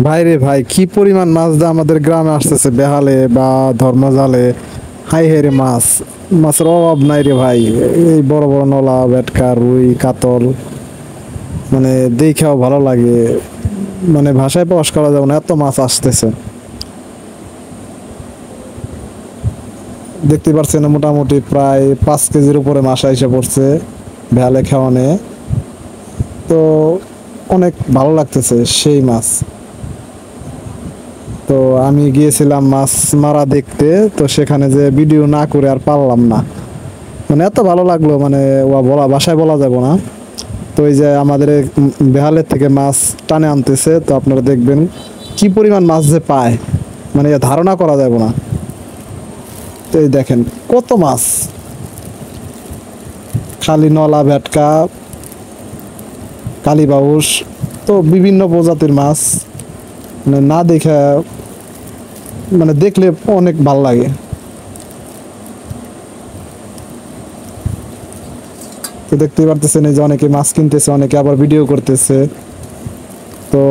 ভাই রে ভাই, কি পরিমাণ মাছ দা আমাদের গ্রামে আসতেছে বেহালে বা ধর্মজালে। হাই হাই রে মাছ, মাছের অভাব নাই রে ভাই। এই বড় বড় নলা, ভেটকা, রুই, কাতল, মানে দেখেও ভালো লাগে, মানে ভাষায় প্রকাশ করা যাবে না, এত মাছ আসতেছে। দেখতে পাচ্ছেন মোটামুটি প্রায় 5 কেজির উপরে মাছ এসে পড়ছে বেহালে খাওয়ানে। তো অনেক ভালো লাগতেছে, সেই মাছ। তো আমি গিয়েছিলাম মাছ মারা দেখতে, তো সেখানে যে ভিডিও না করে আর পারলাম না, মানে এত ভালো লাগলো, মানে বলা ভাষায় বলা যাবে না। তো এই যে আমাদের এই বেহালের থেকে মাছ টানে আনতেছে, তো আপনারা দেখবেন কি পরিমাণ মাছ যে পায়, মানে ধারণা করা যাবে না। তো এই দেখেন কত মাছ, খালি নলা, ভেটকা, কালীবাউস, তো বিভিন্ন প্রজাতির মাছ, মানে না দেখে, মানে দেখলে অনেক ভালো লাগে। তো দেখতেই পারতেছেন এই যে অনেকে মাছ কিনতেছে, অনেকে আবার ভিডিও করতেছে। তো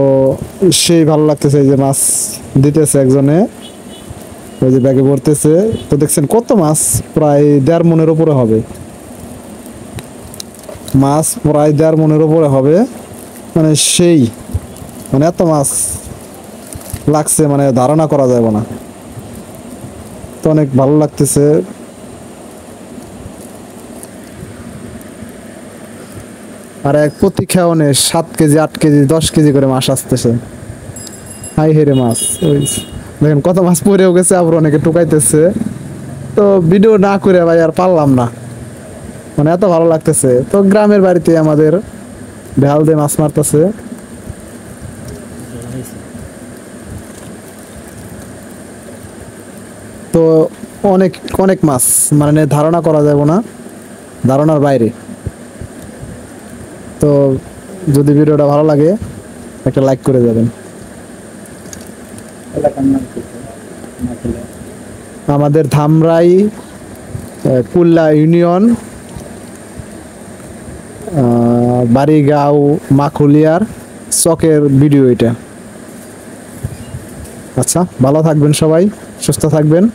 সেই ভালো লাগতেছে, এই যে মাছ দিতেছে একজনে, ওই যে ব্যাগে ভরতেছে। তো দেখছেন কত মাছ, প্রায় 1.5 মনের উপরে হবে মাছ, প্রায় 1.5 মনের উপরে হবে, মানে সেই, মানে এত মাছ লাগছে, মানে ধারণা করা যাবে না। তো অনেক ভালো লাগতেছে। আর এক প্রতি খাওয়ানে 7 কেজি, 8 কেজি, 10 কেজি করে মাছ আসতেছে। হাই হেরে মাছ, ওই দেখেন কত মাছ পড়েও গেছে, আবার অনেকে টুকাইতেছে। তো ভিডিও না করে ভাই আর পারলাম না, মানে এত ভালো লাগতেছে। তো গ্রামের বাড়িতে আমাদের ভেল দিয়ে মাছ মারতেছে। তো অনেক অনেক মাছ, মানে ধারণা করা যাবে না, ধারণার বাইরে। তো যদি ভিডিওটা ভালো লাগে একটা লাইক করে যাবেন। আমাদের ধামরাই, কুল্লা ইউনিয়ন, বাড়িগাঁও, মাখুলিয়ার চকের ভিডিও এটা। আচ্ছা, ভালো থাকবেন সবাই, সুস্থ থাকবেন।